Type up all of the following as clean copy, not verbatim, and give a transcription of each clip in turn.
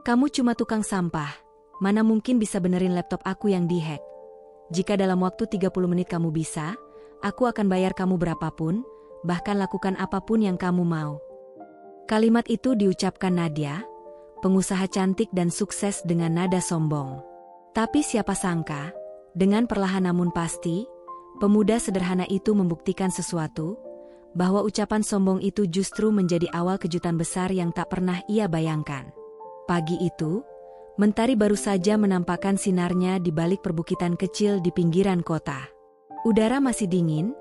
Kamu cuma tukang sampah. Mana mungkin bisa benerin laptop aku yang dihack. Jika dalam waktu 30 menit kamu bisa, aku akan bayar kamu berapapun, bahkan lakukan apapun yang kamu mau. Kalimat itu diucapkan Nadia, pengusaha cantik dan sukses dengan nada sombong. Tapi siapa sangka, dengan perlahan namun pasti, pemuda sederhana itu membuktikan sesuatu, bahwa ucapan sombong itu justru menjadi awal kejutan besar yang tak pernah ia bayangkan. Pagi itu, mentari baru saja menampakkan sinarnya di balik perbukitan kecil di pinggiran kota. Udara masih dingin,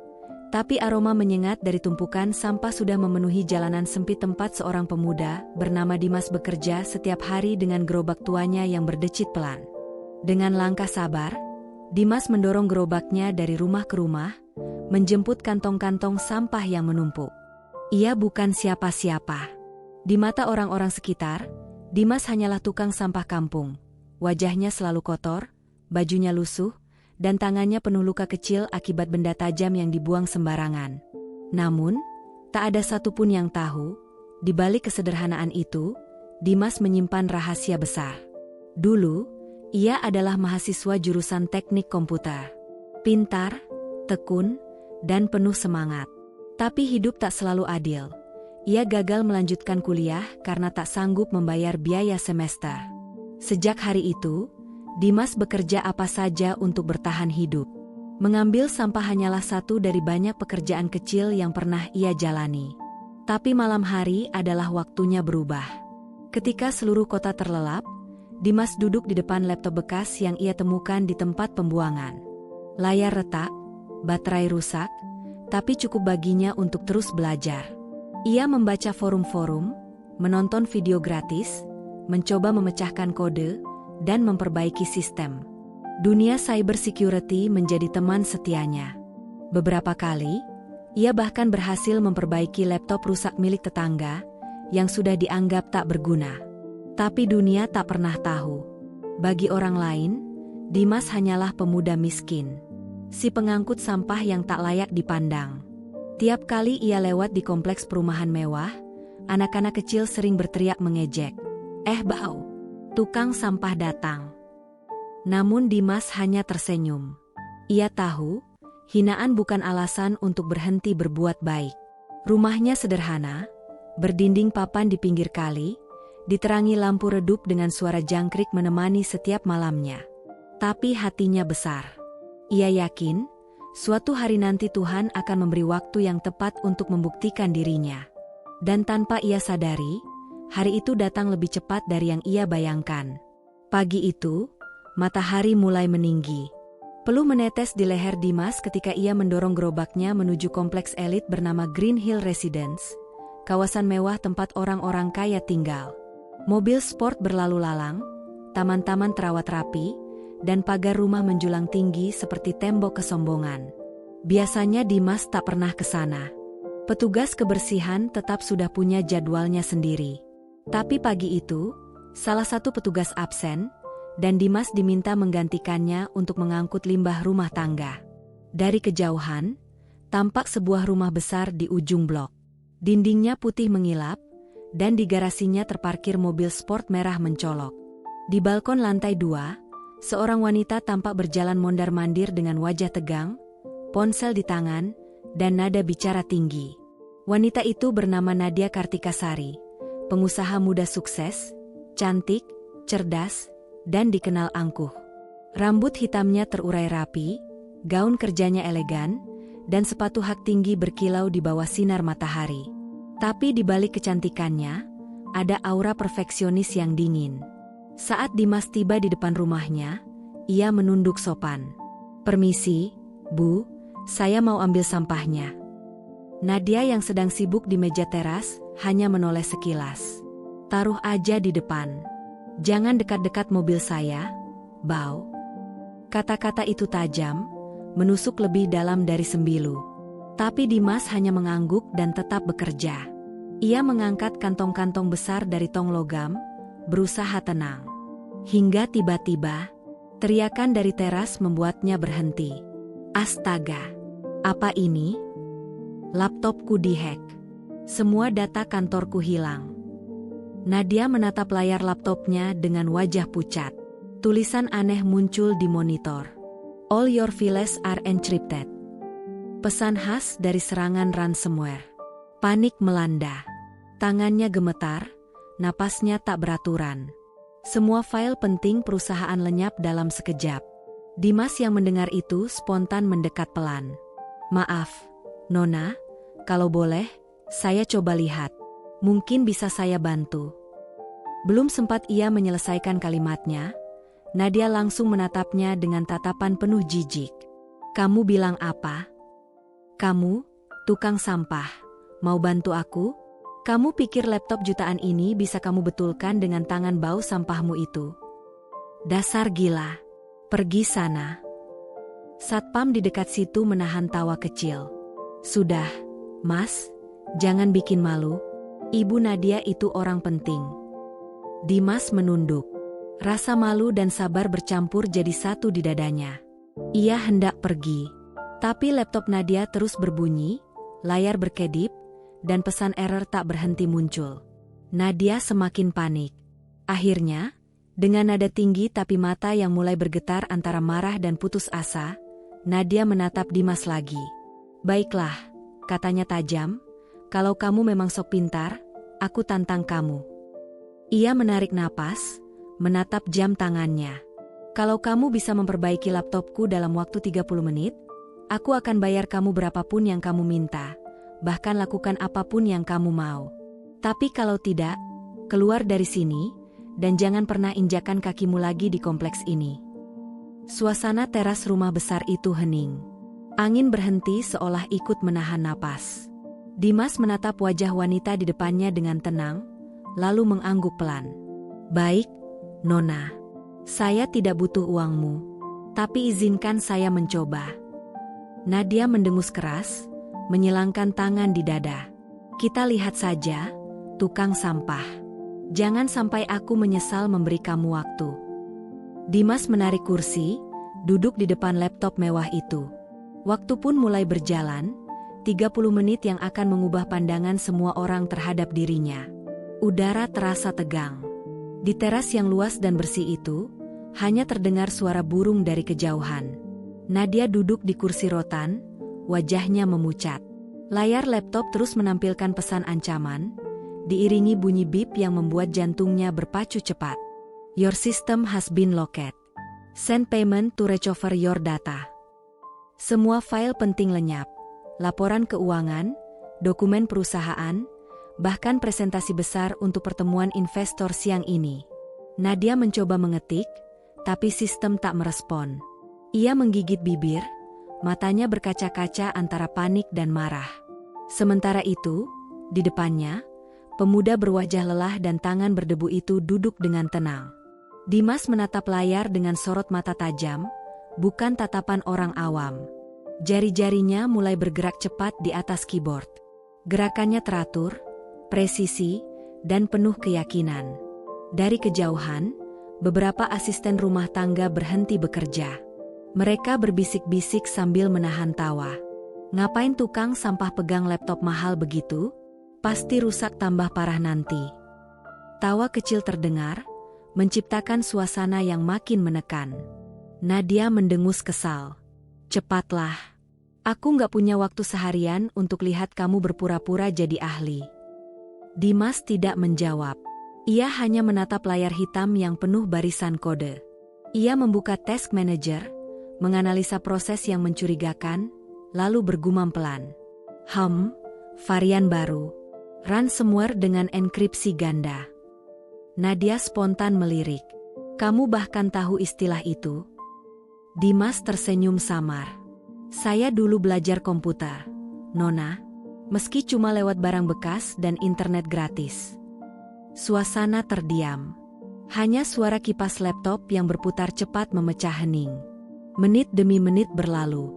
tapi aroma menyengat dari tumpukan sampah sudah memenuhi jalanan sempit tempat seorang pemuda bernama Dimas bekerja setiap hari dengan gerobak tuanya yang berdecit pelan. Dengan langkah sabar, Dimas mendorong gerobaknya dari rumah ke rumah, menjemput kantong-kantong sampah yang menumpuk. Ia bukan siapa-siapa. Di mata orang-orang sekitar, Dimas hanyalah tukang sampah kampung. Wajahnya selalu kotor, bajunya lusuh, dan tangannya penuh luka kecil akibat benda tajam yang dibuang sembarangan. Namun, tak ada satupun yang tahu, di balik kesederhanaan itu, Dimas menyimpan rahasia besar. Dulu, ia adalah mahasiswa jurusan teknik komputer. Pintar, tekun, dan penuh semangat. Tapi hidup tak selalu adil. Ia gagal melanjutkan kuliah karena tak sanggup membayar biaya semester. Sejak hari itu, Dimas bekerja apa saja untuk bertahan hidup. Mengambil sampah hanyalah satu dari banyak pekerjaan kecil yang pernah ia jalani. Tapi malam hari adalah waktunya berubah. Ketika seluruh kota terlelap, Dimas duduk di depan laptop bekas yang ia temukan di tempat pembuangan. Layar retak, baterai rusak, tapi cukup baginya untuk terus belajar. Ia membaca forum-forum, menonton video gratis, mencoba memecahkan kode, dan memperbaiki sistem. Dunia cybersecurity menjadi teman setianya. Beberapa kali, ia bahkan berhasil memperbaiki laptop rusak milik tetangga, yang sudah dianggap tak berguna. Tapi dunia tak pernah tahu. Bagi orang lain, Dimas hanyalah pemuda miskin. Si pengangkut sampah yang tak layak dipandang. Tiap kali ia lewat di kompleks perumahan mewah, anak-anak kecil sering berteriak mengejek. Bau! Tukang sampah datang. Namun Dimas hanya tersenyum. Ia tahu, hinaan bukan alasan untuk berhenti berbuat baik. Rumahnya sederhana, berdinding papan di pinggir kali, diterangi lampu redup dengan suara jangkrik menemani setiap malamnya. Tapi hatinya besar. Ia yakin, suatu hari nanti Tuhan akan memberi waktu yang tepat untuk membuktikan dirinya. Dan tanpa ia sadari, hari itu datang lebih cepat dari yang ia bayangkan. Pagi itu, matahari mulai meninggi. Peluh menetes di leher Dimas ketika ia mendorong gerobaknya menuju kompleks elit bernama Green Hill Residence, kawasan mewah tempat orang-orang kaya tinggal. Mobil sport berlalu lalang, taman-taman terawat rapi, dan pagar rumah menjulang tinggi seperti tembok kesombongan. Biasanya Dimas tak pernah ke sana. Petugas kebersihan tetap sudah punya jadwalnya sendiri. Tapi pagi itu, salah satu petugas absen, dan Dimas diminta menggantikannya untuk mengangkut limbah rumah tangga. Dari kejauhan, tampak sebuah rumah besar di ujung blok. Dindingnya putih mengilap, dan di garasinya terparkir mobil sport merah mencolok. Di balkon lantai 2, seorang wanita tampak berjalan mondar-mandir dengan wajah tegang, ponsel di tangan, dan nada bicara tinggi. Wanita itu bernama Nadia Kartikasari, pengusaha muda sukses, cantik, cerdas, dan dikenal angkuh. Rambut hitamnya terurai rapi, gaun kerjanya elegan, dan sepatu hak tinggi berkilau di bawah sinar matahari. Tapi di balik kecantikannya, ada aura perfeksionis yang dingin. Saat Dimas tiba di depan rumahnya, ia menunduk sopan. Permisi, Bu, saya mau ambil sampahnya. Nadia yang sedang sibuk di meja teras, hanya menoleh sekilas. Taruh aja di depan. Jangan dekat-dekat mobil saya, Bau. Kata-kata itu tajam, menusuk lebih dalam dari sembilu. Tapi Dimas hanya mengangguk dan tetap bekerja. Ia mengangkat kantong-kantong besar dari tong logam, berusaha tenang. Hingga tiba-tiba, teriakan dari teras membuatnya berhenti. Astaga! Apa ini? Laptopku dihack. Semua data kantorku hilang. Nadia menatap layar laptopnya dengan wajah pucat. Tulisan aneh muncul di monitor. All your files are encrypted. Pesan khas dari serangan ransomware. Panik melanda. Tangannya gemetar, napasnya tak beraturan. Semua file penting perusahaan lenyap dalam sekejap. Dimas yang mendengar itu spontan mendekat pelan. Maaf, Nona, kalau boleh, saya coba lihat. Mungkin bisa saya bantu. Belum sempat ia menyelesaikan kalimatnya, Nadia langsung menatapnya dengan tatapan penuh jijik. Kamu bilang apa? Kamu, tukang sampah, mau bantu aku? Kamu pikir laptop jutaan ini bisa kamu betulkan dengan tangan bau sampahmu itu? Dasar gila. Pergi sana. Satpam di dekat situ menahan tawa kecil. Sudah, Mas, jangan bikin malu. Ibu Nadia itu orang penting. Dimas menunduk. Rasa malu dan sabar bercampur jadi satu di dadanya. Ia hendak pergi. Tapi laptop Nadia terus berbunyi, layar berkedip, dan pesan error tak berhenti muncul. Nadia semakin panik. Akhirnya, dengan nada tinggi tapi mata yang mulai bergetar antara marah dan putus asa, Nadia menatap Dimas lagi. Baiklah, katanya tajam, kalau kamu memang sok pintar, aku tantang kamu. Ia menarik napas, menatap jam tangannya. Kalau kamu bisa memperbaiki laptopku dalam waktu 30 menit, aku akan bayar kamu berapapun yang kamu minta, bahkan lakukan apapun yang kamu mau. Tapi kalau tidak, keluar dari sini, dan jangan pernah injakan kakimu lagi di kompleks ini. Suasana teras rumah besar itu hening. Angin berhenti seolah ikut menahan napas. Dimas menatap wajah wanita di depannya dengan tenang, lalu mengangguk pelan. Baik, Nona. Saya tidak butuh uangmu, tapi izinkan saya mencoba. Nadia mendengus keras, menyilangkan tangan di dada. Kita lihat saja, tukang sampah. Jangan sampai aku menyesal memberi kamu waktu. Dimas menarik kursi, duduk di depan laptop mewah itu. Waktu pun mulai berjalan, 30 menit yang akan mengubah pandangan semua orang terhadap dirinya. Udara terasa tegang. Di teras yang luas dan bersih itu, hanya terdengar suara burung dari kejauhan. Nadia duduk di kursi rotan, wajahnya memucat. Layar laptop terus menampilkan pesan ancaman, diiringi bunyi bip yang membuat jantungnya berpacu cepat. Your system has been locked. Send payment to recover your data. Semua file penting lenyap. Laporan keuangan, dokumen perusahaan, bahkan presentasi besar untuk pertemuan investor siang ini. Nadia mencoba mengetik, tapi sistem tak merespon. Ia menggigit bibir, matanya berkaca-kaca antara panik dan marah. Sementara itu, di depannya, pemuda berwajah lelah dan tangan berdebu itu duduk dengan tenang. Dimas menatap layar dengan sorot mata tajam, bukan tatapan orang awam. Jari-jarinya mulai bergerak cepat di atas keyboard. Gerakannya teratur, presisi, dan penuh keyakinan. Dari kejauhan, beberapa asisten rumah tangga berhenti bekerja. Mereka berbisik-bisik sambil menahan tawa. Ngapain tukang sampah pegang laptop mahal begitu? Pasti rusak tambah parah nanti. Tawa kecil terdengar, menciptakan suasana yang makin menekan. Nadia mendengus kesal. Cepatlah. Aku nggak punya waktu seharian untuk lihat kamu berpura-pura jadi ahli. Dimas tidak menjawab. Ia hanya menatap layar hitam yang penuh barisan kode. Ia membuka Task Manager, menganalisa proses yang mencurigakan, lalu bergumam pelan. Varian baru. Ransomware dengan enkripsi ganda. Nadia spontan melirik. Kamu bahkan tahu istilah itu? Dimas tersenyum samar. Saya dulu belajar komputer, Nona, meski cuma lewat barang bekas dan internet gratis. Suasana terdiam. Hanya suara kipas laptop yang berputar cepat memecah hening. Menit demi menit berlalu.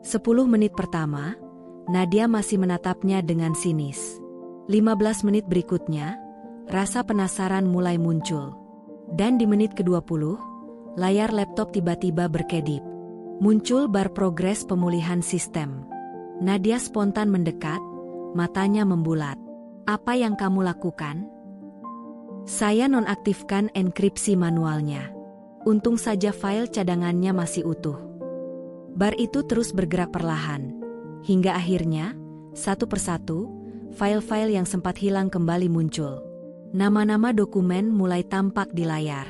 10 menit pertama, Nadia masih menatapnya dengan sinis. 15 menit berikutnya, rasa penasaran mulai muncul. Dan di menit ke-20, layar laptop tiba-tiba berkedip. Muncul bar progres pemulihan sistem. Nadia spontan mendekat, matanya membulat. Apa yang kamu lakukan? Saya nonaktifkan enkripsi manualnya. Untung saja file cadangannya masih utuh. Bar itu terus bergerak perlahan. Hingga akhirnya, satu persatu, file-file yang sempat hilang kembali muncul. Nama-nama dokumen mulai tampak di layar.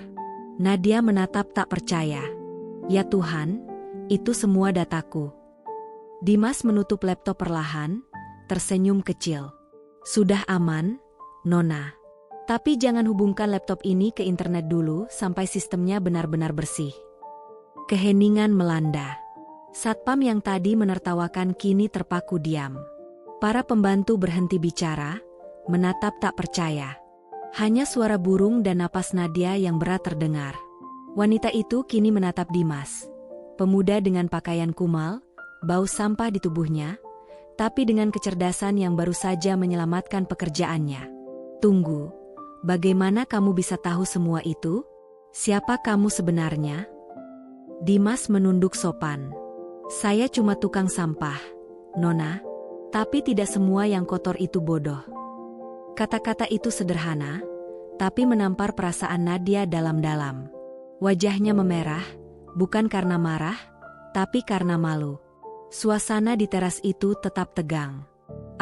Nadia menatap tak percaya. Ya Tuhan, itu semua dataku. Dimas menutup laptop perlahan, tersenyum kecil. Sudah aman, Nona. Tapi jangan hubungkan laptop ini ke internet dulu sampai sistemnya benar-benar bersih. Keheningan melanda. Satpam yang tadi menertawakan kini terpaku diam. Para pembantu berhenti bicara, menatap tak percaya. Hanya suara burung dan napas Nadia yang berat terdengar. Wanita itu kini menatap Dimas. Pemuda dengan pakaian kumal, bau sampah di tubuhnya, tapi dengan kecerdasan yang baru saja menyelamatkan pekerjaannya. Tunggu, bagaimana kamu bisa tahu semua itu? Siapa kamu sebenarnya? Dimas menunduk sopan. Saya cuma tukang sampah, Nona. Tapi tidak semua yang kotor itu bodoh. Kata-kata itu sederhana, tapi menampar perasaan Nadia dalam-dalam. Wajahnya memerah, bukan karena marah, tapi karena malu. Suasana di teras itu tetap tegang.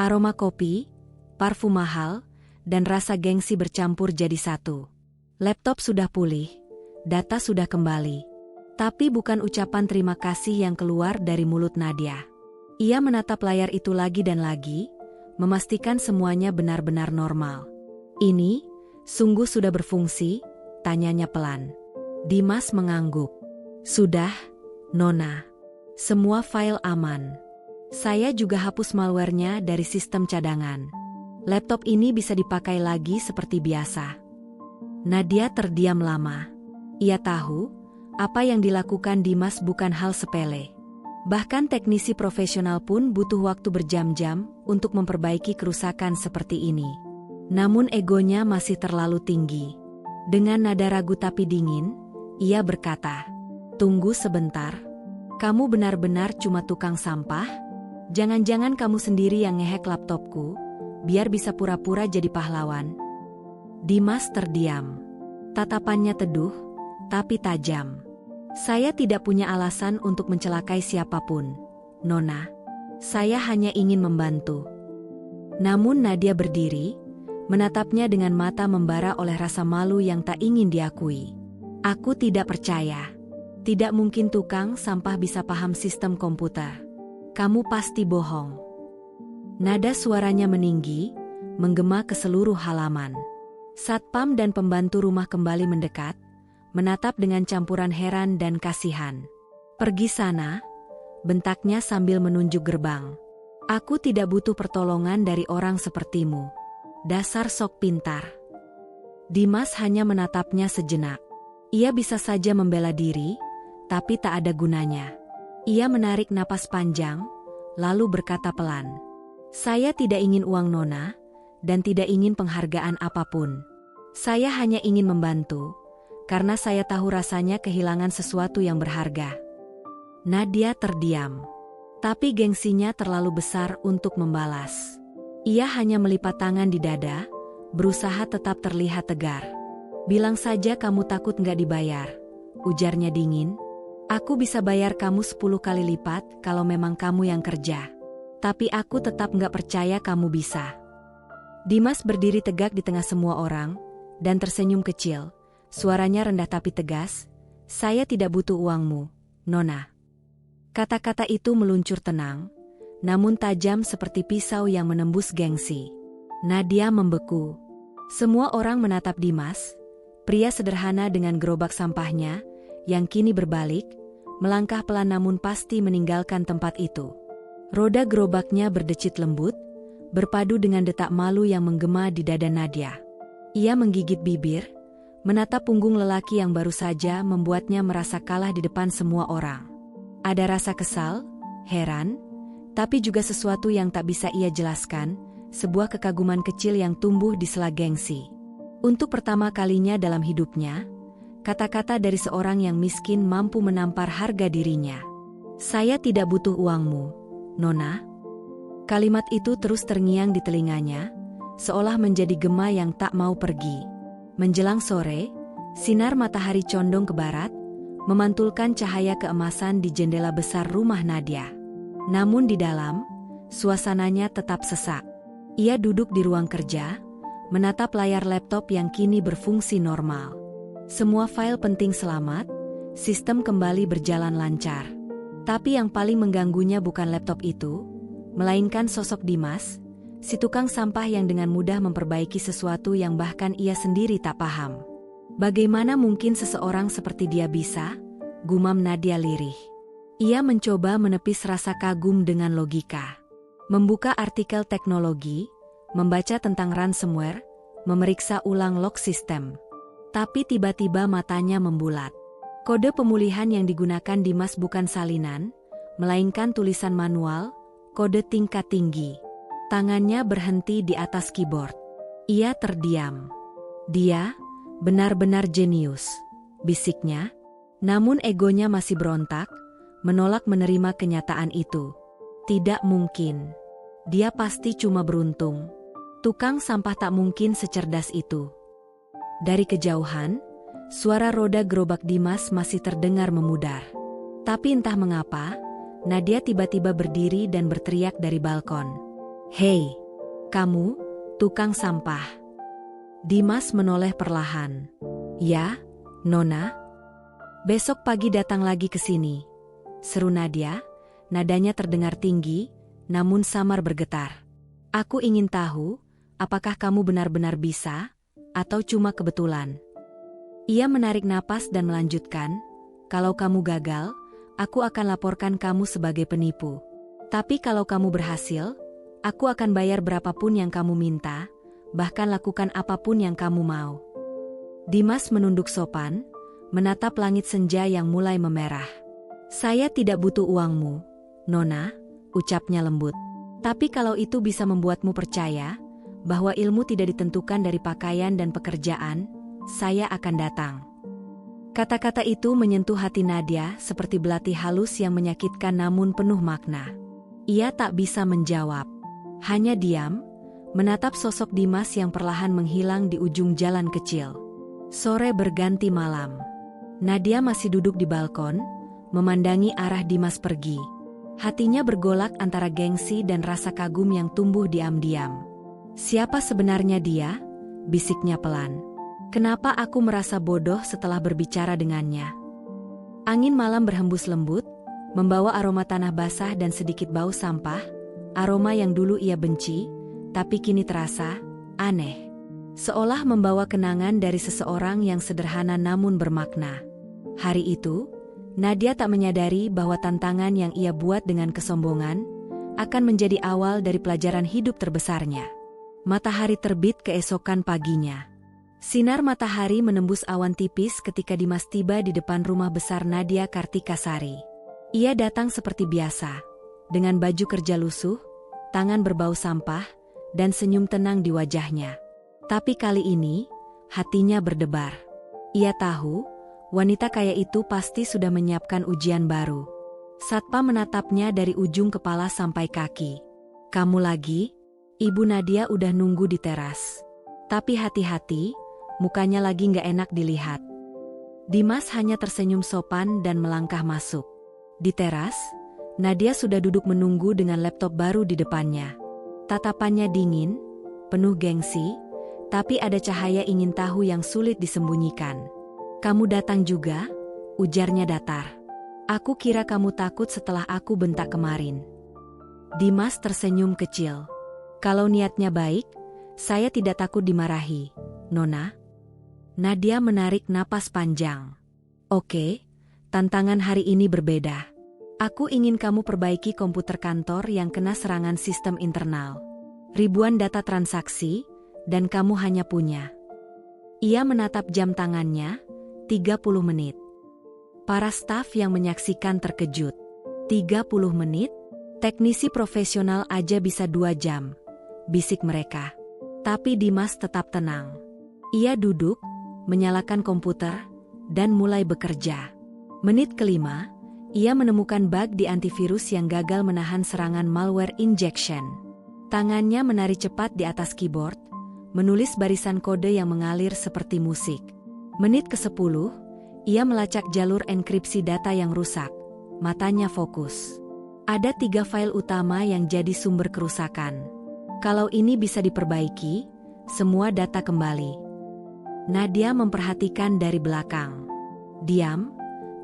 Aroma kopi, parfum mahal, dan rasa gengsi bercampur jadi satu. Laptop sudah pulih, data sudah kembali. Tapi bukan ucapan terima kasih yang keluar dari mulut Nadia. Ia menatap layar itu lagi dan lagi, memastikan semuanya benar-benar normal. Ini, sungguh sudah berfungsi, tanyanya pelan. Dimas mengangguk. Sudah, Nona. Semua file aman. Saya juga hapus malwarenya dari sistem cadangan. Laptop ini bisa dipakai lagi seperti biasa. Nadia terdiam lama. Ia tahu, apa yang dilakukan Dimas bukan hal sepele. Bahkan teknisi profesional pun butuh waktu berjam-jam untuk memperbaiki kerusakan seperti ini. Namun egonya masih terlalu tinggi. Dengan nada ragu tapi dingin, ia berkata, "Tunggu sebentar. Kamu benar-benar cuma tukang sampah? Jangan-jangan kamu sendiri yang ngehack laptopku, biar bisa pura-pura jadi pahlawan?" Dimas terdiam. Tatapannya teduh, tapi tajam. Saya tidak punya alasan untuk mencelakai siapapun, Nona. Saya hanya ingin membantu. Namun Nadia berdiri, menatapnya dengan mata membara oleh rasa malu yang tak ingin diakui. Aku tidak percaya. Tidak mungkin tukang sampah bisa paham sistem komputer. Kamu pasti bohong. Nada suaranya meninggi, menggema ke seluruh halaman. Satpam dan pembantu rumah kembali mendekat, menatap dengan campuran heran dan kasihan. "Pergi sana," bentaknya sambil menunjuk gerbang. "Aku tidak butuh pertolongan dari orang sepertimu. Dasar sok pintar." Dimas hanya menatapnya sejenak. Ia bisa saja membela diri, tapi tak ada gunanya. Ia menarik napas panjang, lalu berkata pelan, "Saya tidak ingin uang Nona, dan tidak ingin penghargaan apapun. Saya hanya ingin membantu, karena saya tahu rasanya kehilangan sesuatu yang berharga." Nadia terdiam. Tapi gengsinya terlalu besar untuk membalas. Ia hanya melipat tangan di dada, berusaha tetap terlihat tegar. "Bilang saja kamu takut nggak dibayar," ujarnya dingin. "Aku bisa bayar kamu 10 kali lipat kalau memang kamu yang kerja. Tapi aku tetap nggak percaya kamu bisa." Dimas berdiri tegak di tengah semua orang, dan tersenyum kecil. Suaranya rendah tapi tegas, "Saya tidak butuh uangmu, Nona." Kata-kata itu meluncur tenang, namun tajam seperti pisau yang menembus gengsi. Nadia membeku. Semua orang menatap Dimas, pria sederhana dengan gerobak sampahnya, yang kini berbalik, melangkah pelan namun pasti meninggalkan tempat itu. Roda gerobaknya berdecit lembut, berpadu dengan detak malu yang menggema di dada Nadia. Ia menggigit bibir, menatap punggung lelaki yang baru saja membuatnya merasa kalah di depan semua orang. Ada rasa kesal, heran, tapi juga sesuatu yang tak bisa ia jelaskan, sebuah kekaguman kecil yang tumbuh di sela gengsi. Untuk pertama kalinya dalam hidupnya, kata-kata dari seorang yang miskin mampu menampar harga dirinya. "Saya tidak butuh uangmu, Nona." Kalimat itu terus terngiang di telinganya, seolah menjadi gema yang tak mau pergi. Menjelang sore, sinar matahari condong ke barat, memantulkan cahaya keemasan di jendela besar rumah Nadia. Namun di dalam, suasananya tetap sesak. Ia duduk di ruang kerja, menatap layar laptop yang kini berfungsi normal. Semua file penting selamat, sistem kembali berjalan lancar. Tapi yang paling mengganggunya bukan laptop itu, melainkan sosok Dimas, si tukang sampah yang dengan mudah memperbaiki sesuatu yang bahkan ia sendiri tak paham. Bagaimana mungkin seseorang seperti dia bisa? Gumam Nadia lirih. Ia mencoba menepis rasa kagum dengan logika. Membuka artikel teknologi, membaca tentang ransomware, memeriksa ulang log sistem. Tapi tiba-tiba matanya membulat. Kode pemulihan yang digunakan Dimas bukan salinan, melainkan tulisan manual, kode tingkat tinggi. Tangannya berhenti di atas keyboard. Ia terdiam. Dia benar-benar jenius, bisiknya. Namun egonya masih berontak, menolak menerima kenyataan itu. Tidak mungkin. Dia pasti cuma beruntung. Tukang sampah tak mungkin secerdas itu. Dari kejauhan, suara roda gerobak Dimas masih terdengar memudar. Tapi entah mengapa, Nadia tiba-tiba berdiri dan berteriak dari balkon. "Hei, kamu, tukang sampah." Dimas menoleh perlahan. "Ya, Nona. Besok pagi datang lagi ke sini," seru Nadia. Nadanya terdengar tinggi, namun samar bergetar. "Aku ingin tahu, apakah kamu benar-benar bisa, atau cuma kebetulan?" Ia menarik napas dan melanjutkan, "Kalau kamu gagal, aku akan laporkan kamu sebagai penipu. Tapi kalau kamu berhasil, aku akan bayar berapapun yang kamu minta, bahkan lakukan apapun yang kamu mau." Dimas menunduk sopan, menatap langit senja yang mulai memerah. "Saya tidak butuh uangmu, Nona," ucapnya lembut. "Tapi kalau itu bisa membuatmu percaya bahwa ilmu tidak ditentukan dari pakaian dan pekerjaan, saya akan datang." Kata-kata itu menyentuh hati Nadia seperti belati halus yang menyakitkan namun penuh makna. Ia tak bisa menjawab. Hanya diam, menatap sosok Dimas yang perlahan menghilang di ujung jalan kecil. Sore berganti malam. Nadia masih duduk di balkon, memandangi arah Dimas pergi. Hatinya bergolak antara gengsi dan rasa kagum yang tumbuh diam-diam. "Siapa sebenarnya dia?" bisiknya pelan. "Kenapa aku merasa bodoh setelah berbicara dengannya?" Angin malam berhembus lembut, membawa aroma tanah basah dan sedikit bau sampah, aroma yang dulu ia benci, tapi kini terasa aneh. Seolah membawa kenangan dari seseorang yang sederhana namun bermakna. Hari itu, Nadia tak menyadari bahwa tantangan yang ia buat dengan kesombongan akan menjadi awal dari pelajaran hidup terbesarnya. Matahari terbit keesokan paginya. Sinar matahari menembus awan tipis ketika Dimas tiba di depan rumah besar Nadia Kartikasari. Ia datang seperti biasa, dengan baju kerja lusuh, tangan berbau sampah, dan senyum tenang di wajahnya. Tapi kali ini, hatinya berdebar. Ia tahu, wanita kaya itu pasti sudah menyiapkan ujian baru. Satpam menatapnya dari ujung kepala sampai kaki. "Kamu lagi?" Ibu Nadia udah nunggu di teras. Tapi hati-hati, mukanya lagi nggak enak dilihat. Dimas hanya tersenyum sopan dan melangkah masuk. Di teras, Nadia sudah duduk menunggu dengan laptop baru di depannya. Tatapannya dingin, penuh gengsi, tapi ada cahaya ingin tahu yang sulit disembunyikan. "Kamu datang juga?" ujarnya datar. "Aku kira kamu takut setelah aku bentak kemarin." Dimas tersenyum kecil. "Kalau niatnya baik, saya tidak takut dimarahi, Nona." Nadia menarik napas panjang. "Oke, tantangan hari ini berbeda. Aku ingin kamu perbaiki komputer kantor yang kena serangan sistem internal. Ribuan data transaksi, dan kamu hanya punya." Ia menatap jam tangannya, 30 menit. Para staf yang menyaksikan terkejut. 30 menit? Teknisi profesional aja bisa 2 jam, bisik mereka. Tapi Dimas tetap tenang. Ia duduk, menyalakan komputer, dan mulai bekerja. Menit kelima, ia menemukan bug di antivirus yang gagal menahan serangan malware injection. Tangannya menari cepat di atas keyboard, menulis barisan kode yang mengalir seperti musik. Menit ke-10, ia melacak jalur enkripsi data yang rusak. Matanya fokus. Ada 3 file utama yang jadi sumber kerusakan. Kalau ini bisa diperbaiki, semua data kembali. Nadia memperhatikan dari belakang. Diam,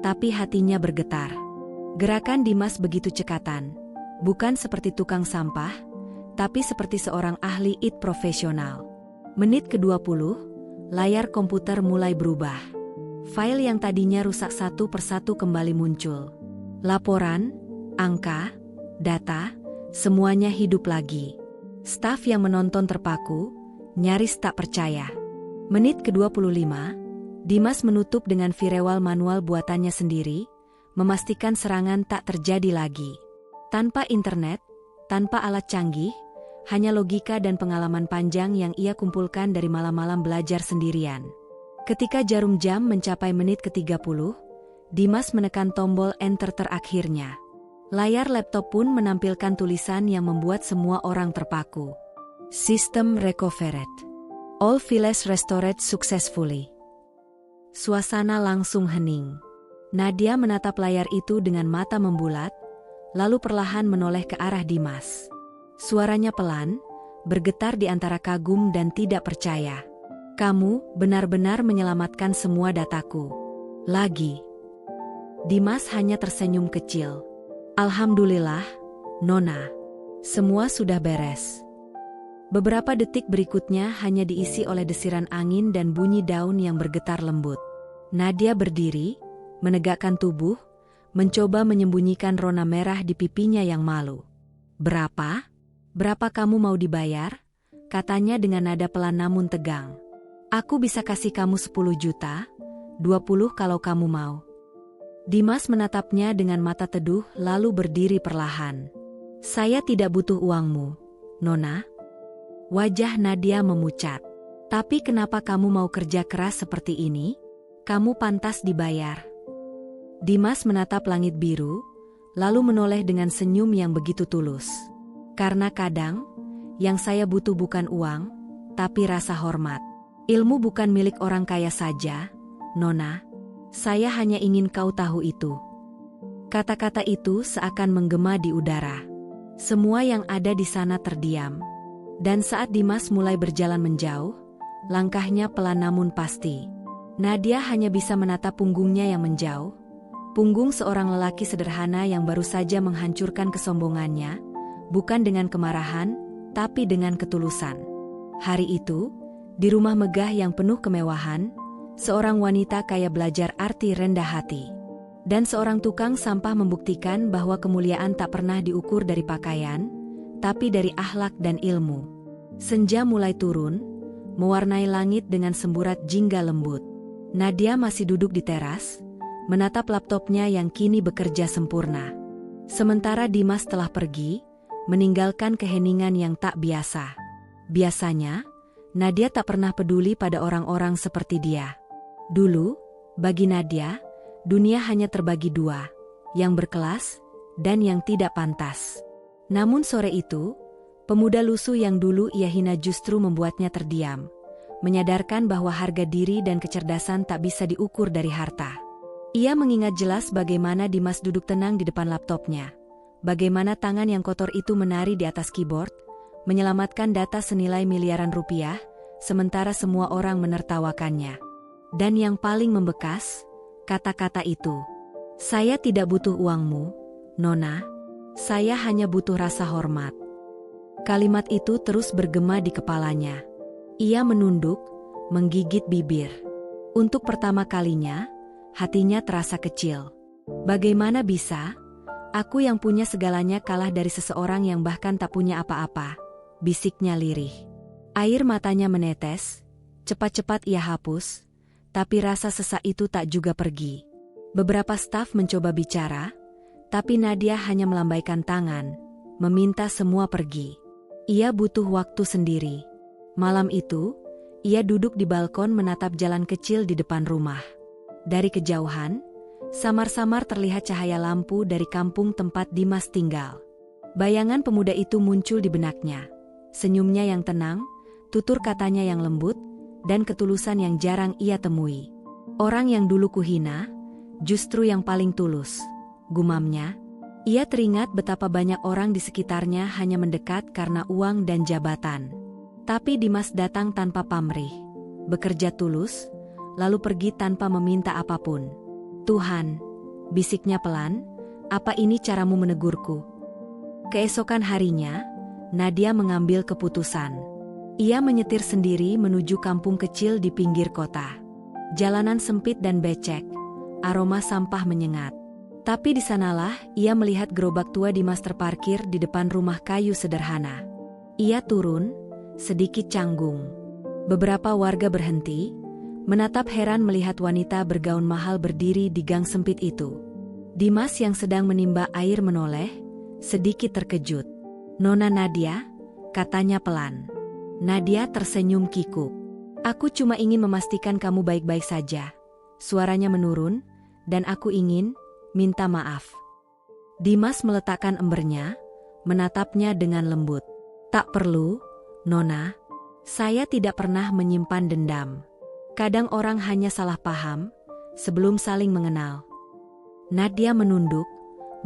tapi hatinya bergetar. Gerakan Dimas begitu cekatan. Bukan seperti tukang sampah, tapi seperti seorang ahli IT profesional. Menit ke-20, layar komputer mulai berubah. File yang tadinya rusak satu persatu kembali muncul. Laporan, angka, data, semuanya hidup lagi. Staf yang menonton terpaku, nyaris tak percaya. Menit ke-25, Dimas menutup dengan firewall manual buatannya sendiri, memastikan serangan tak terjadi lagi. Tanpa internet, tanpa alat canggih, hanya logika dan pengalaman panjang yang ia kumpulkan dari malam-malam belajar sendirian. Ketika jarum jam mencapai menit ke-30, Dimas menekan tombol enter terakhirnya. Layar laptop pun menampilkan tulisan yang membuat semua orang terpaku. System recovered. All files restored successfully. Suasana langsung hening. Nadia menatap layar itu dengan mata membulat, lalu perlahan menoleh ke arah Dimas. Suaranya pelan, bergetar di antara kagum dan tidak percaya. Kamu benar-benar menyelamatkan semua dataku. Lagi. Dimas hanya tersenyum kecil. Alhamdulillah, Nona. Semua sudah beres. Beberapa detik berikutnya hanya diisi oleh desiran angin dan bunyi daun yang bergetar lembut. Nadia berdiri, menegakkan tubuh, mencoba menyembunyikan rona merah di pipinya yang malu. Berapa? Berapa kamu mau dibayar? Katanya dengan nada pelan namun tegang. Aku bisa kasih kamu 10 juta, 20 kalau kamu mau. Dimas menatapnya dengan mata teduh lalu berdiri perlahan. Saya tidak butuh uangmu, Nona. Wajah Nadia memucat. Tapi kenapa kamu mau kerja keras seperti ini? Kamu pantas dibayar. Dimas menatap langit biru, lalu menoleh dengan senyum yang begitu tulus. Karena kadang, yang saya butuh bukan uang, tapi rasa hormat. Ilmu bukan milik orang kaya saja, Nona. Saya hanya ingin kau tahu itu. Kata-kata itu seakan menggema di udara. Semua yang ada di sana terdiam. Dan saat Dimas mulai berjalan menjauh, langkahnya pelan namun pasti. Nadia hanya bisa menatap punggungnya yang menjauh, punggung seorang lelaki sederhana yang baru saja menghancurkan kesombongannya, bukan dengan kemarahan, tapi dengan ketulusan. Hari itu, di rumah megah yang penuh kemewahan, seorang wanita kaya belajar arti rendah hati. Dan seorang tukang sampah membuktikan bahwa kemuliaan tak pernah diukur dari pakaian, tapi dari akhlak dan ilmu. Senja mulai turun, mewarnai langit dengan semburat jingga lembut. Nadia masih duduk di teras, menatap laptopnya yang kini bekerja sempurna. Sementara Dimas telah pergi, meninggalkan keheningan yang tak biasa. Biasanya, Nadia tak pernah peduli pada orang-orang seperti dia. Dulu, bagi Nadia, dunia hanya terbagi dua, yang berkelas dan yang tidak pantas. Namun sore itu, pemuda lusuh yang dulu ia hina justru membuatnya terdiam, menyadarkan bahwa harga diri dan kecerdasan tak bisa diukur dari harta. Ia mengingat jelas bagaimana Dimas duduk tenang di depan laptopnya, bagaimana tangan yang kotor itu menari di atas keyboard, menyelamatkan data senilai miliaran rupiah, sementara semua orang menertawakannya. Dan yang paling membekas, kata-kata itu. Saya tidak butuh uangmu, Nona. Saya hanya butuh rasa hormat. Kalimat itu terus bergema di kepalanya. Ia menunduk, menggigit bibir. Untuk pertama kalinya, hatinya terasa kecil. Bagaimana bisa? Aku yang punya segalanya kalah dari seseorang yang bahkan tak punya apa-apa, bisiknya lirih. Air matanya menetes, cepat-cepat ia hapus, tapi rasa sesak itu tak juga pergi. Beberapa staf mencoba bicara, tapi Nadia hanya melambaikan tangan, meminta semua pergi. Ia butuh waktu sendiri. Malam itu, ia duduk di balkon menatap jalan kecil di depan rumah. Dari kejauhan, samar-samar terlihat cahaya lampu dari kampung tempat Dimas tinggal. Bayangan pemuda itu muncul di benaknya. Senyumnya yang tenang, Tutur katanya yang lembut, dan ketulusan yang jarang ia temui. Orang yang dulu kuhina, justru yang paling tulus, gumamnya. Ia teringat betapa banyak orang di sekitarnya hanya mendekat karena uang dan jabatan. Tapi Dimas datang tanpa pamrih, bekerja tulus, lalu pergi tanpa meminta apapun. Tuhan, bisiknya pelan, apa ini caramu menegurku? Keesokan harinya, Nadia mengambil keputusan. Ia menyetir sendiri menuju kampung kecil di pinggir kota. Jalanan sempit dan becek, aroma sampah menyengat. Tapi di sanalah ia melihat gerobak tua Dimas terparkir di depan rumah kayu sederhana. Ia turun, sedikit canggung. Beberapa warga berhenti, menatap heran melihat wanita bergaun mahal berdiri di gang sempit itu. Dimas yang sedang menimba air menoleh, sedikit terkejut. "Nona Nadia," katanya pelan. Nadia tersenyum kikuk. "Aku cuma ingin memastikan kamu baik-baik saja." Suaranya menurun, "Dan aku ingin minta maaf." Dimas meletakkan embernya, menatapnya dengan lembut. "Tak perlu, Nona. Saya tidak pernah menyimpan dendam. Kadang orang hanya salah paham, sebelum saling mengenal." Nadia menunduk,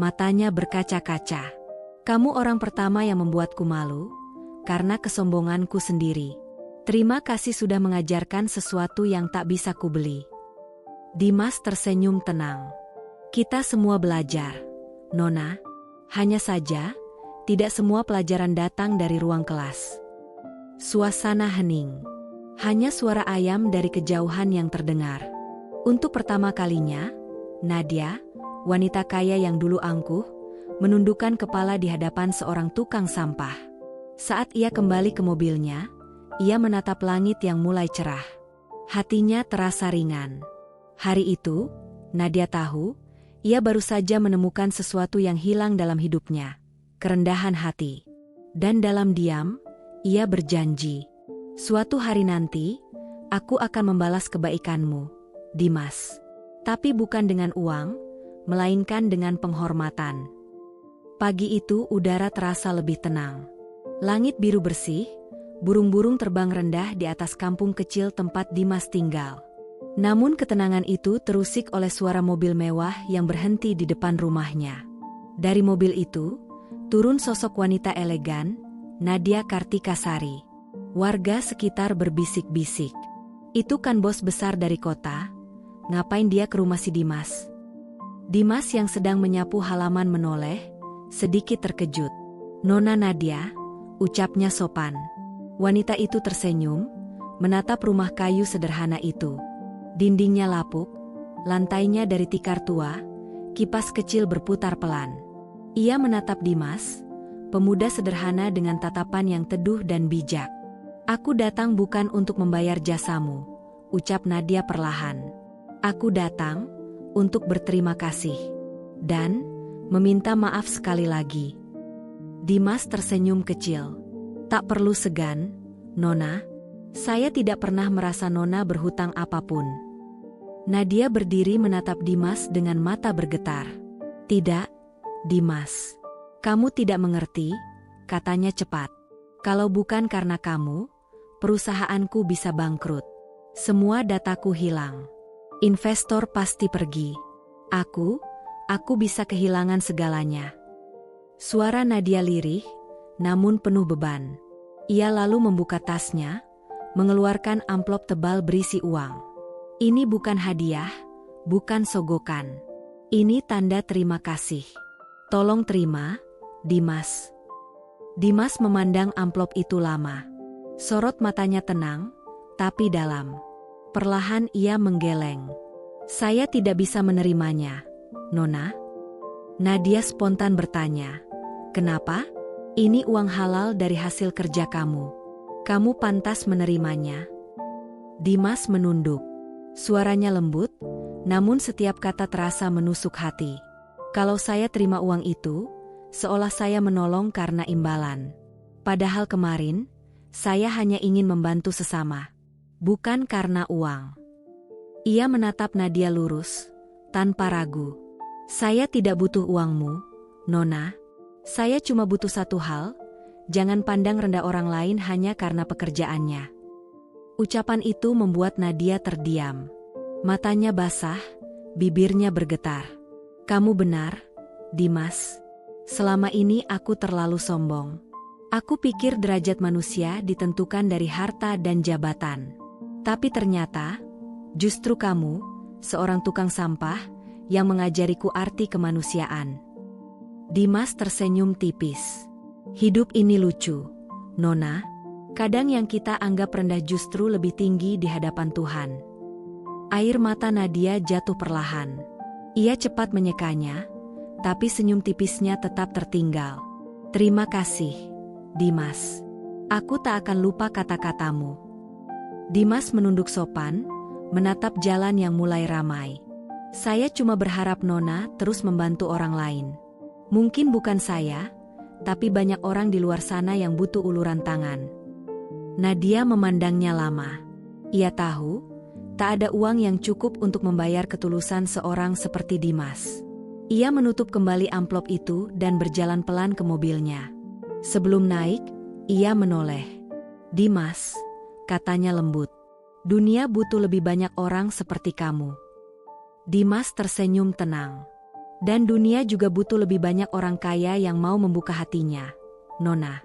matanya berkaca-kaca. "Kamu orang pertama yang membuatku malu, karena kesombonganku sendiri. Terima kasih sudah mengajarkan sesuatu yang tak bisa kubeli." Dimas tersenyum tenang. "Kita semua belajar, Nona. Hanya saja, tidak semua pelajaran datang dari ruang kelas." Suasana hening. Hanya suara ayam dari kejauhan yang terdengar. Untuk pertama kalinya, Nadia, wanita kaya yang dulu angkuh, menundukkan kepala di hadapan seorang tukang sampah. Saat ia kembali ke mobilnya, ia menatap langit yang mulai cerah. Hatinya terasa ringan. Hari itu, Nadia tahu, ia baru saja menemukan sesuatu yang hilang dalam hidupnya, kerendahan hati. Dan dalam diam, ia berjanji, "Suatu hari nanti, aku akan membalas kebaikanmu, Dimas. Tapi bukan dengan uang, melainkan dengan penghormatan." Pagi itu udara terasa lebih tenang. Langit biru bersih, burung-burung terbang rendah di atas kampung kecil tempat Dimas tinggal. Namun ketenangan itu terusik oleh suara mobil mewah yang berhenti di depan rumahnya. Dari mobil itu, turun sosok wanita elegan, Nadia Kartikasari. Warga sekitar berbisik-bisik. "Itu kan bos besar dari kota, ngapain dia ke rumah si Dimas?" Dimas yang sedang menyapu halaman menoleh, sedikit terkejut. "Nona Nadia," ucapnya sopan. Wanita itu tersenyum, menatap rumah kayu sederhana itu. Dindingnya lapuk, lantainya dari tikar tua, kipas kecil berputar pelan. Ia menatap Dimas, pemuda sederhana dengan tatapan yang teduh dan bijak. "Aku datang bukan untuk membayar jasamu," ucap Nadia perlahan. "Aku datang untuk berterima kasih dan meminta maaf sekali lagi." Dimas tersenyum kecil. "Tak perlu segan, Nona. Saya tidak pernah merasa Nona berhutang apapun." Nadia berdiri menatap Dimas dengan mata bergetar. "Tidak, Dimas. Kamu tidak mengerti," katanya cepat. "Kalau bukan karena kamu, perusahaanku bisa bangkrut. Semua dataku hilang. Investor pasti pergi. Aku bisa kehilangan segalanya." Suara Nadia lirih, namun penuh beban. Ia lalu membuka tasnya, mengeluarkan amplop tebal berisi uang. "Ini bukan hadiah, bukan sogokan. Ini tanda terima kasih. Tolong terima, Dimas." Dimas memandang amplop itu lama. Sorot matanya tenang, tapi dalam. Perlahan ia menggeleng. "Saya tidak bisa menerimanya, Nona." Nadia spontan bertanya, "Kenapa? Ini uang halal dari hasil kerja kamu. Kamu pantas menerimanya." Dimas menunduk. Suaranya lembut, namun setiap kata terasa menusuk hati. "Kalau saya terima uang itu, seolah saya menolong karena imbalan. Padahal kemarin, saya hanya ingin membantu sesama. Bukan karena uang." Ia menatap Nadia lurus, tanpa ragu. "Saya tidak butuh uangmu, Nona. Saya cuma butuh satu hal, jangan pandang rendah orang lain hanya karena pekerjaannya. Ucapan itu membuat Nadia terdiam. Matanya basah, bibirnya bergetar. Kamu benar, Dimas. Selama ini aku terlalu sombong. Aku pikir derajat manusia ditentukan dari harta dan jabatan. Tapi ternyata, justru kamu, seorang tukang sampah, yang mengajariku arti kemanusiaan. Dimas tersenyum tipis. Hidup ini lucu, Nona. Kadang yang kita anggap rendah justru lebih tinggi di hadapan Tuhan. Air mata Nadia jatuh perlahan. Ia cepat menyekanya, tapi senyum tipisnya tetap tertinggal. Terima kasih, Dimas. Aku tak akan lupa kata-katamu. Dimas menunduk sopan, menatap jalan yang mulai ramai. Saya cuma berharap Nona terus membantu orang lain. Mungkin bukan saya, tapi banyak orang di luar sana yang butuh uluran tangan. Nadia memandangnya lama. Ia tahu, tak ada uang yang cukup untuk membayar ketulusan seorang seperti Dimas. Ia menutup kembali amplop itu dan berjalan pelan ke mobilnya. Sebelum naik, ia menoleh. Dimas, katanya lembut. Dunia butuh lebih banyak orang seperti kamu. Dimas tersenyum tenang. Dan dunia juga butuh lebih banyak orang kaya yang mau membuka hatinya, Nona.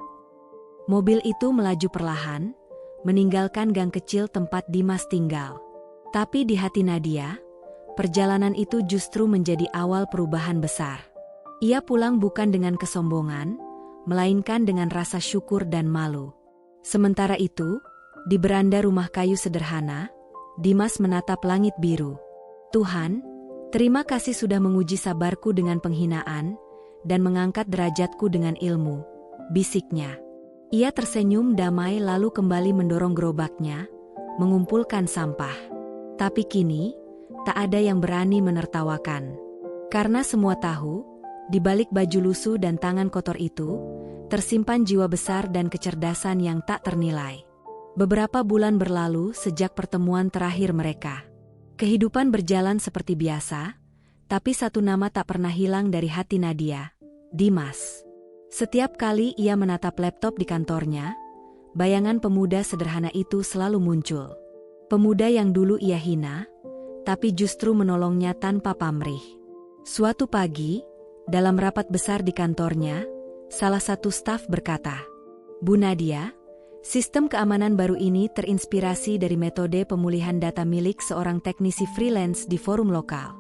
Mobil itu melaju perlahan, meninggalkan gang kecil tempat Dimas tinggal. Tapi di hati Nadia, perjalanan itu justru menjadi awal perubahan besar. Ia pulang bukan dengan kesombongan, melainkan dengan rasa syukur dan malu. Sementara itu, di beranda rumah kayu sederhana, Dimas menatap langit biru. Tuhan, terima kasih sudah menguji sabarku dengan penghinaan, dan mengangkat derajatku dengan ilmu, bisiknya. Ia tersenyum damai lalu kembali mendorong gerobaknya, mengumpulkan sampah. Tapi kini, tak ada yang berani menertawakan. Karena semua tahu, di balik baju lusuh dan tangan kotor itu, tersimpan jiwa besar dan kecerdasan yang tak ternilai. Beberapa bulan berlalu sejak pertemuan terakhir mereka. Kehidupan berjalan seperti biasa, tapi satu nama tak pernah hilang dari hati Nadia, Dimas. Setiap kali ia menatap laptop di kantornya, bayangan pemuda sederhana itu selalu muncul. Pemuda yang dulu ia hina, tapi justru menolongnya tanpa pamrih. Suatu pagi, dalam rapat besar di kantornya, salah satu staf berkata, Bu Nadia, sistem keamanan baru ini terinspirasi dari metode pemulihan data milik seorang teknisi freelance di forum lokal.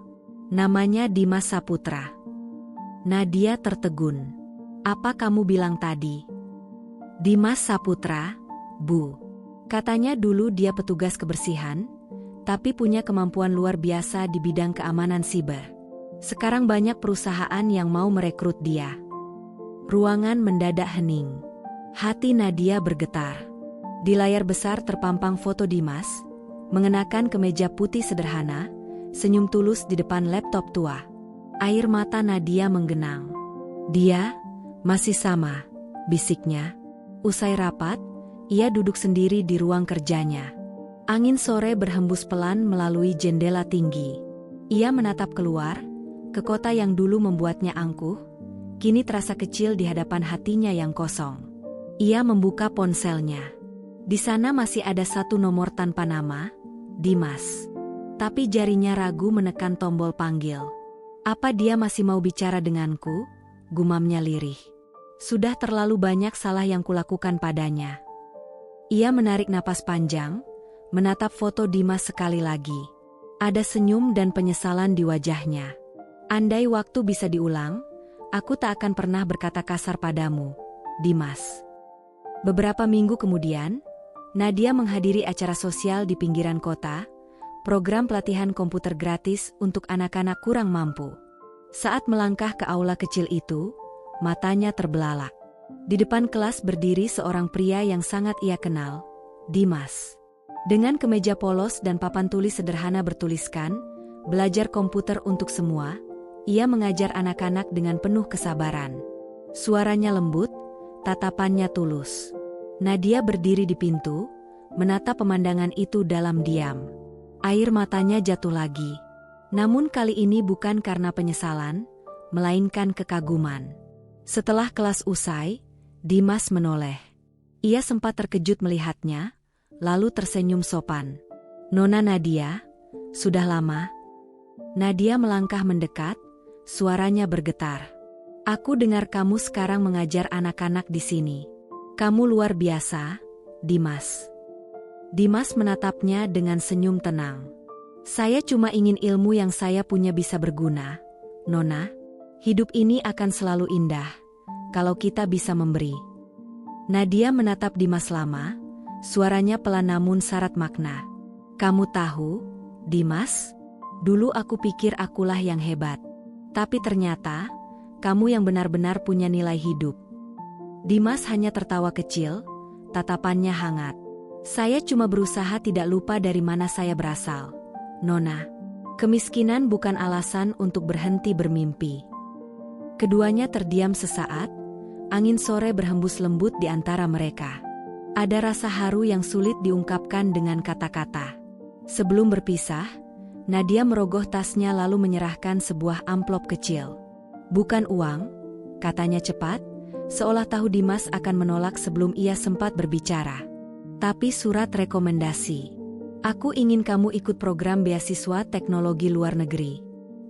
Namanya Dimas Saputra. Nadia tertegun. Apa kamu bilang tadi? Dimas Saputra, Bu. Katanya dulu dia petugas kebersihan, tapi punya kemampuan luar biasa di bidang keamanan siber. Sekarang banyak perusahaan yang mau merekrut dia. Ruangan mendadak hening. Hati Nadia bergetar. Di layar besar terpampang foto Dimas, mengenakan kemeja putih sederhana, senyum tulus di depan laptop tua. Air mata Nadia menggenang. Dia masih sama, bisiknya. Usai rapat, ia duduk sendiri di ruang kerjanya. Angin sore berhembus pelan melalui jendela tinggi. Ia menatap keluar, ke kota yang dulu membuatnya angkuh, kini terasa kecil di hadapan hatinya yang kosong. Ia membuka ponselnya. Di sana masih ada satu nomor tanpa nama, Dimas. Tapi jarinya ragu menekan tombol panggil. Apa dia masih mau bicara denganku? Gumamnya lirih. Sudah terlalu banyak salah yang kulakukan padanya. Ia menarik napas panjang, menatap foto Dimas sekali lagi. Ada senyum dan penyesalan di wajahnya. Andai waktu bisa diulang, aku tak akan pernah berkata kasar padamu, Dimas. Beberapa minggu kemudian, Nadia menghadiri acara sosial di pinggiran kota, program pelatihan komputer gratis untuk anak-anak kurang mampu. Saat melangkah ke aula kecil itu, matanya terbelalak. Di depan kelas berdiri seorang pria yang sangat ia kenal, Dimas. Dengan kemeja polos dan papan tulis sederhana bertuliskan, belajar komputer untuk semua, ia mengajar anak-anak dengan penuh kesabaran. Suaranya lembut, tatapannya tulus. Nadia berdiri di pintu, menatap pemandangan itu dalam diam. Air matanya jatuh lagi. Namun kali ini bukan karena penyesalan, melainkan kekaguman. Setelah kelas usai, Dimas menoleh. Ia sempat terkejut melihatnya, lalu tersenyum sopan. Nona Nadia, sudah lama? Nadia melangkah mendekat, suaranya bergetar. Aku dengar kamu sekarang mengajar anak-anak di sini. Kamu luar biasa, Dimas. Dimas menatapnya dengan senyum tenang. Saya cuma ingin ilmu yang saya punya bisa berguna, Nona. Hidup ini akan selalu indah, kalau kita bisa memberi. Nadia menatap Dimas lama, suaranya pelan namun syarat makna. Kamu tahu, Dimas? Dulu aku pikir akulah yang hebat. Tapi ternyata, kamu yang benar-benar punya nilai hidup. Dimas hanya tertawa kecil, tatapannya hangat. Saya cuma berusaha tidak lupa dari mana saya berasal. Nona, kemiskinan bukan alasan untuk berhenti bermimpi. Keduanya terdiam sesaat, angin sore berhembus lembut di antara mereka. Ada rasa haru yang sulit diungkapkan dengan kata-kata. Sebelum berpisah, Nadia merogoh tasnya lalu menyerahkan sebuah amplop kecil. Bukan uang, katanya cepat, seolah tahu Dimas akan menolak sebelum ia sempat berbicara. Tapi surat rekomendasi. Aku ingin kamu ikut program beasiswa teknologi luar negeri.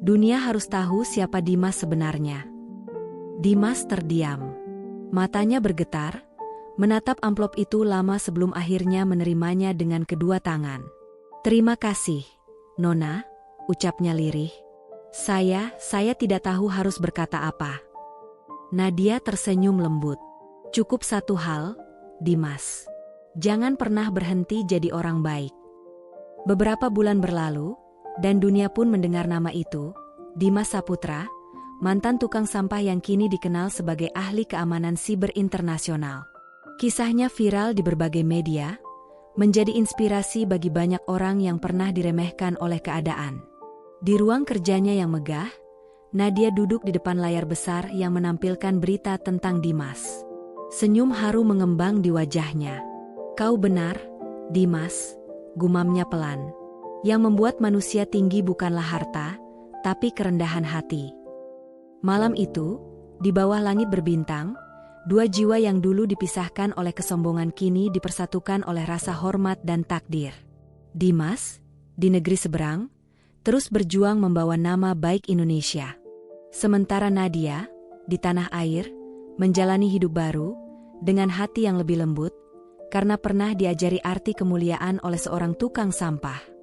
Dunia harus tahu siapa Dimas sebenarnya. Dimas terdiam. Matanya bergetar, menatap amplop itu lama sebelum akhirnya menerimanya dengan kedua tangan. Terima kasih, Nona, ucapnya lirih. Saya tidak tahu harus berkata apa. Nadia tersenyum lembut. Cukup satu hal, Dimas. Jangan pernah berhenti jadi orang baik. Beberapa bulan berlalu, dan dunia pun mendengar nama itu, Dimas Saputra, mantan tukang sampah yang kini dikenal sebagai ahli keamanan siber internasional. Kisahnya viral di berbagai media, menjadi inspirasi bagi banyak orang yang pernah diremehkan oleh keadaan. Di ruang kerjanya yang megah, Nadia duduk di depan layar besar yang menampilkan berita tentang Dimas. Senyum haru mengembang di wajahnya. Kau benar, Dimas, gumamnya pelan. Yang membuat manusia tinggi bukanlah harta, tapi kerendahan hati. Malam itu, di bawah langit berbintang, dua jiwa yang dulu dipisahkan oleh kesombongan kini dipersatukan oleh rasa hormat dan takdir. Dimas, di negeri seberang, terus berjuang membawa nama baik Indonesia. Sementara Nadia, di tanah air, menjalani hidup baru, dengan hati yang lebih lembut, karena pernah diajari arti kemuliaan oleh seorang tukang sampah.